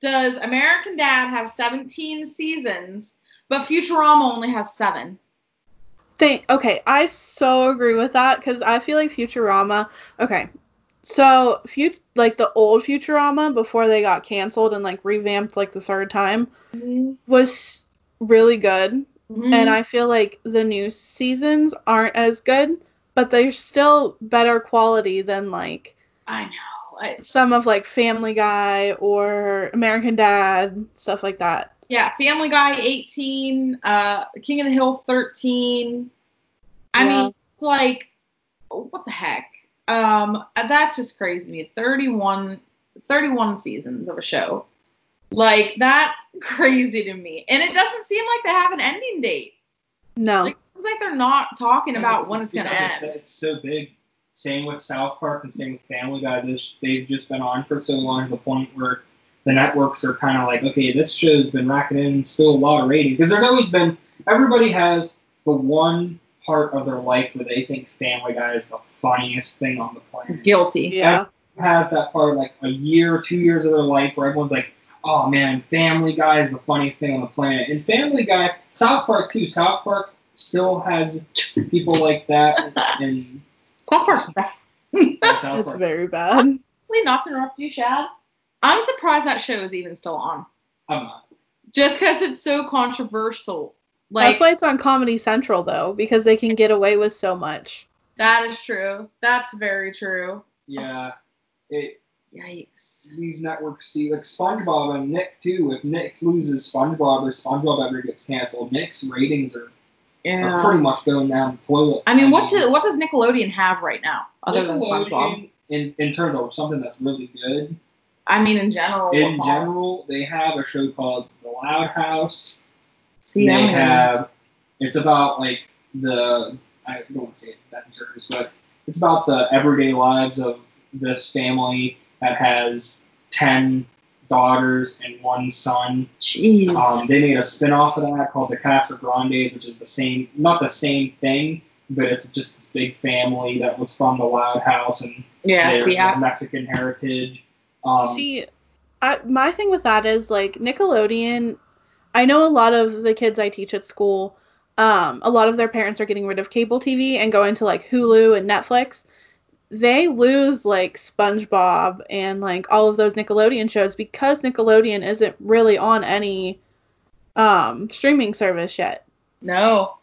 does American Dad have 17 seasons, but Futurama only has 7? Okay, I so agree with that because I feel like Futurama. Okay, so like the old Futurama before they got canceled and like revamped like the third time was really good, and I feel like the new seasons aren't as good, but they're still better quality than like I know some of like Family Guy or American Dad, stuff like that. Yeah, Family Guy 18, King of the Hill 13. I mean, it's like, what the heck? That's just crazy to me. 31 seasons of a show. Like, that's crazy to me. And it doesn't seem like they have an ending date. No. Like, it seems like they're not talking about when it's going to end. It's so big. Same with South Park and same with Family Guy. They've just been on for so long to the point where the networks are kind of like, okay, this show's been racking in still a lot of ratings. Because there's always been, everybody has the one part of their life where they think Family Guy is the funniest thing on the planet. Guilty. Yeah. Have that part like a year, 2 years of their life where everyone's like, oh man, Family Guy is the funniest thing on the planet. And Family Guy, South Park too. South Park still has people like that. And South Park's bad. It's very bad. Not to interrupt you, Shad. I'm surprised that show is even still on. I'm not. Just because it's so controversial. Like, that's why it's on Comedy Central, though, because they can get away with so much. That is true. That's very true. Yeah. Yikes. These networks see, like SpongeBob and Nick, too. If Nick loses SpongeBob or SpongeBob ever gets canceled, Nick's ratings are pretty much going down the toilet. I mean, what does Nickelodeon have right now, other than SpongeBob? In terms of something that's really good. I mean, in general. In general, they have a show called The Loud House. See, it's about like I don't want to say it that in terms, but it's about the everyday lives of this family that has 10 daughters and 1 son. Jeez. They made a spin-off of that called the Casa Grandes, which is not the same thing, but it's just this big family that was from the Loud House and their Mexican heritage. My thing with that is like Nickelodeon. I know a lot of the kids I teach at school, a lot of their parents are getting rid of cable TV and going to like Hulu and Netflix. They lose like SpongeBob and like all of those Nickelodeon shows because Nickelodeon isn't really on any streaming service yet. No.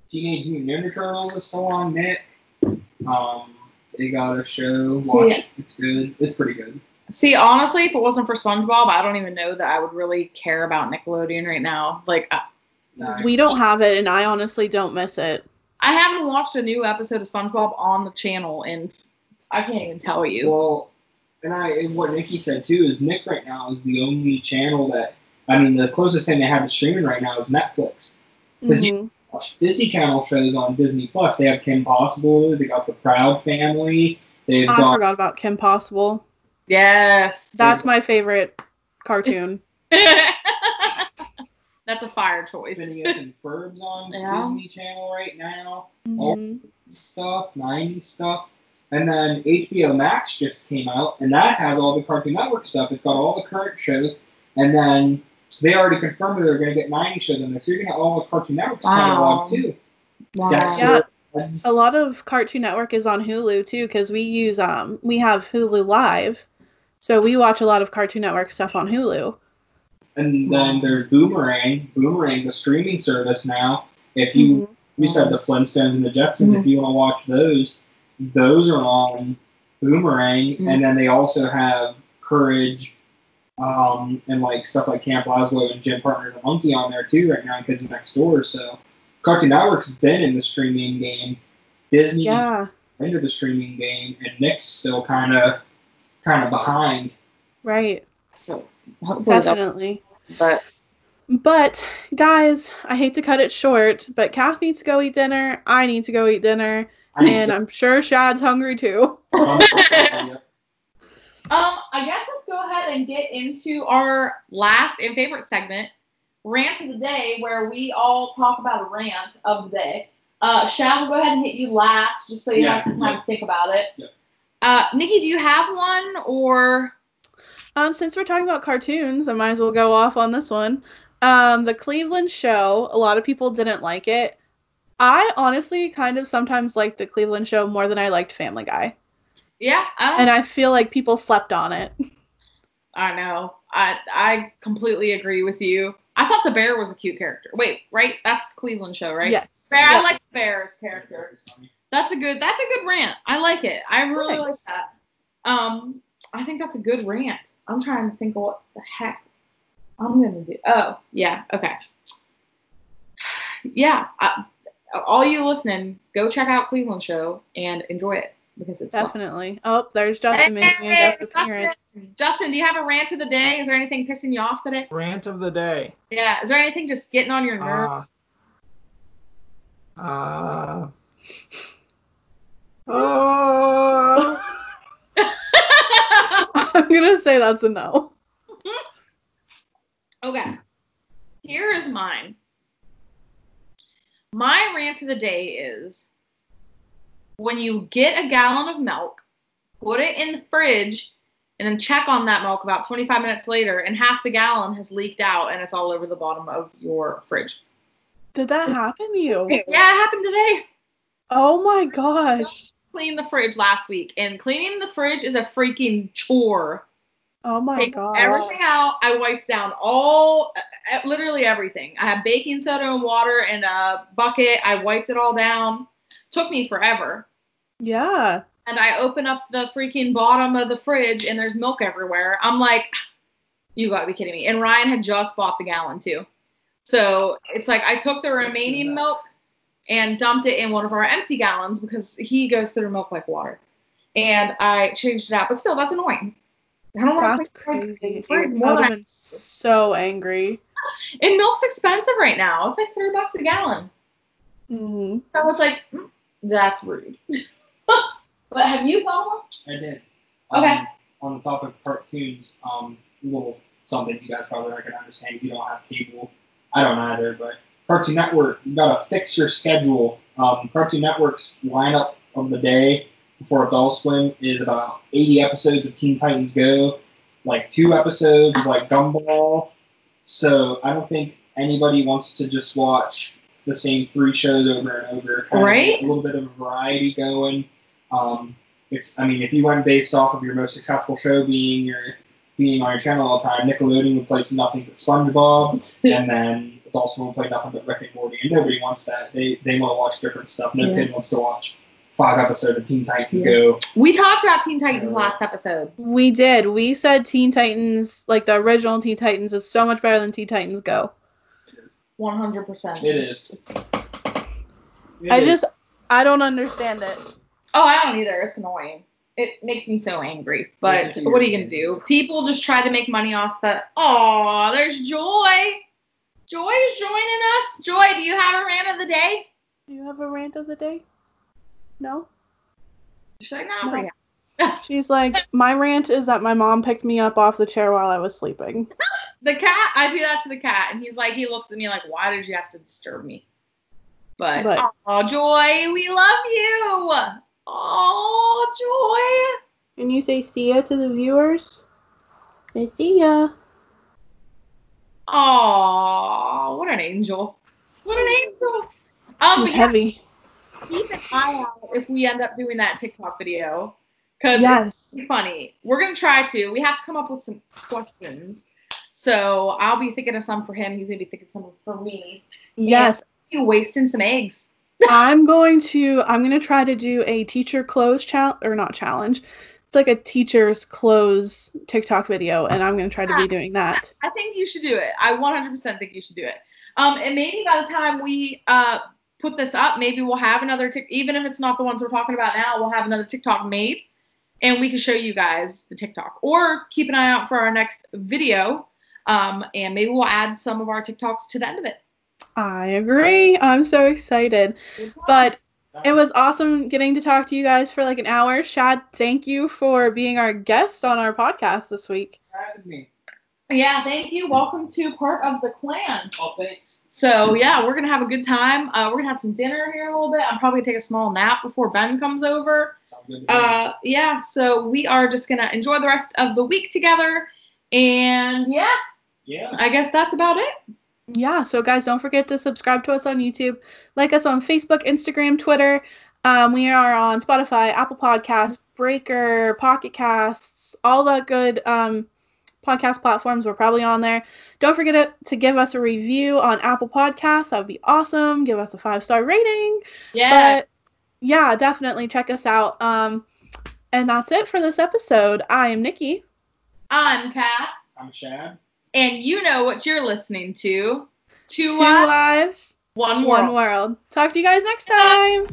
Teenage Mutant Ninja Turtles is still on Nick. They got a show. Watch it. It's good. It's pretty good. See, honestly, if it wasn't for SpongeBob, I don't even know that I would really care about Nickelodeon right now. Like, we don't have it, and I honestly don't miss it. I haven't watched a new episode of SpongeBob on the channel, and I can't even tell you. Well, and what Nikki said too is Nick right now is the only channel that, I mean, the closest thing they have to streaming right now is Netflix. Because you watch Disney Channel shows on Disney Plus. They have Kim Possible. They got the Proud Family. I forgot about Kim Possible. Yes. That's my favorite cartoon. That's a fire choice. Phineas and Ferb's on Disney Channel right now. Mm-hmm. All stuff, 90s stuff. And then HBO Max just came out, and that has all the Cartoon Network stuff. It's got all the current shows. And then they already confirmed that they're going to get 90 shows in there. So you're going to have all the Cartoon Network catalog, too. Wow. A lot of Cartoon Network is on Hulu, too, because we have Hulu Live. So we watch a lot of Cartoon Network stuff on Hulu. And then there's Boomerang. Boomerang's a streaming service now. If you said the Flintstones and the Jetsons, if you want to watch those are on Boomerang. And then they also have Courage and like stuff like Camp Lazlo and Jim Partner the Monkey on there too right now because it's next door. So Cartoon Network's been in the streaming game. Disney's into the streaming game, and Nick's still kind of behind. Right. So definitely. But guys, I hate to cut it short, but Cass needs to go eat dinner. I need to go eat dinner, and I'm sure Shad's hungry too. I guess let's go ahead and get into our last and favorite segment, Rant of the Day, where we all talk about a rant of the day. Shad, we'll go ahead and hit you last, just so you have some time to think about it. Yeah. Nikki, do you have one, or? Since we're talking about cartoons, I might as well go off on this one. The Cleveland show, a lot of people didn't like it. I honestly kind of sometimes liked the Cleveland Show more than I liked Family Guy. Yeah. And I feel like people slept on it. I know. I completely agree with you. I thought the bear was a cute character. Wait, right? That's the Cleveland Show, right? Yes. Bear, Yep. I like the bear's character. That's a good rant. I like it. I really like that. I think that's a good rant. I'm trying to think of what the heck I'm gonna do. Oh, yeah, okay. Yeah, all you listening, go check out Cleveland Show and enjoy it because it's definitely fun. Oh, there's Justin making a guest appearance. Justin, do you have a rant of the day? Is there anything pissing you off today? Rant of the day. Yeah. Is there anything just getting on your nerves? I'm gonna say that's a no. Okay. Here is mine. My rant of the day is when you get a gallon of milk, put it in the fridge, and then check on that milk about 25 minutes later, and half the gallon has leaked out, and it's all over the bottom of your fridge. Did that happen to you? Yeah, it happened today. Oh my gosh. I cleaned the fridge last week, and cleaning the fridge is a freaking chore. Oh my god. Everything out. I wiped down literally everything. I had baking soda and water in a bucket. I wiped it all down. Took me forever. Yeah. And I open up the freaking bottom of the fridge and there's milk everywhere. I'm like, you gotta be kidding me. And Ryan had just bought the gallon too. So it's like I took the remaining milk and dumped it in one of our empty gallons because he goes through milk like water. And I changed it out. But still, that's annoying. I don't want That's crazy. I would have been so angry. And milk's expensive right now. It's like $3 a gallon. Mm-hmm. So it's like, that's rude. But have you thought I did. Okay. On the topic of cartoons, a little something you guys probably aren't going to understand if you don't have cable. I don't either, but Cartoon Network, you got to fix your schedule. Cartoon Network's lineup of the day before Adult Swim is about 80 episodes of Teen Titans Go, like 2 episodes of like Gumball. So I don't think anybody wants to just watch the same 3 shows over and over. Right. A little bit of a variety going. If you went based off of your most successful show being on your channel all the time, Nickelodeon would play nothing but SpongeBob, and then Adult Swim would play nothing but Rick and Morty. And nobody wants that. They want to watch different stuff. No kid wants to watch 5 episodes of Teen Titans Go. We talked about Teen Titans last episode. We did. We said Teen Titans, like the original Teen Titans, is so much better than Teen Titans Go. It is. 100%. It is. I don't understand it. Oh, I don't either. It's annoying. It makes me so angry. But what are you going to do? People just try to make money off that. Oh, there's Joy. Joy is joining us. Joy, do you have a rant of the day? Do you have a rant of the day? No? She's like, no. She's like, my rant is that my mom picked me up off the chair while I was sleeping. The cat, I do that to the cat, and he looks at me like, why did you have to disturb me? But oh, Joy, we love you. Oh, Joy. Can you say see ya to the viewers? Say see ya. Oh, what an angel. What an angel. She's heavy. Keep an eye out if we end up doing that TikTok video. Because it's funny. We're going to try to. We have to come up with some questions. So I'll be thinking of some for him. He's going to be thinking of some for me. Yes. And wasting some eggs. I'm going to try to do a teacher clothes challenge. It's like a teacher's clothes TikTok video, and I'm going to try to be doing that. I think you should do it. I 100% think you should do it. And maybe by the time we put this up, maybe we'll have another even if it's not the ones we're talking about now, we'll have another TikTok made, and we can show you guys the TikTok. Or keep an eye out for our next video, and maybe we'll add some of our TikToks to the end of it. I agree. I'm so excited. But it was awesome getting to talk to you guys for like an hour. Shad, thank you for being our guest on our podcast this week. Yeah, thank you. Welcome to part of the clan. Oh, thanks. So, yeah, we're going to have a good time. We're going to have some dinner here in a little bit. I'm probably going to take a small nap before Ben comes over. Yeah, so we are just going to enjoy the rest of the week together. And, yeah, I guess that's about it. Yeah, so guys, don't forget to subscribe to us on YouTube, like us on Facebook, Instagram, Twitter. We are on Spotify, Apple Podcasts, Breaker, Pocket Casts, all the good podcast platforms. We're probably on there. Don't forget to give us a review on Apple Podcasts. That would be awesome. Give us a 5-star rating. Yeah. But yeah, definitely check us out. And that's it for this episode. I am Nikki. I'm Cass. I'm Shad. And you know what you're listening to. Two Wives, One World. Talk to you guys next time.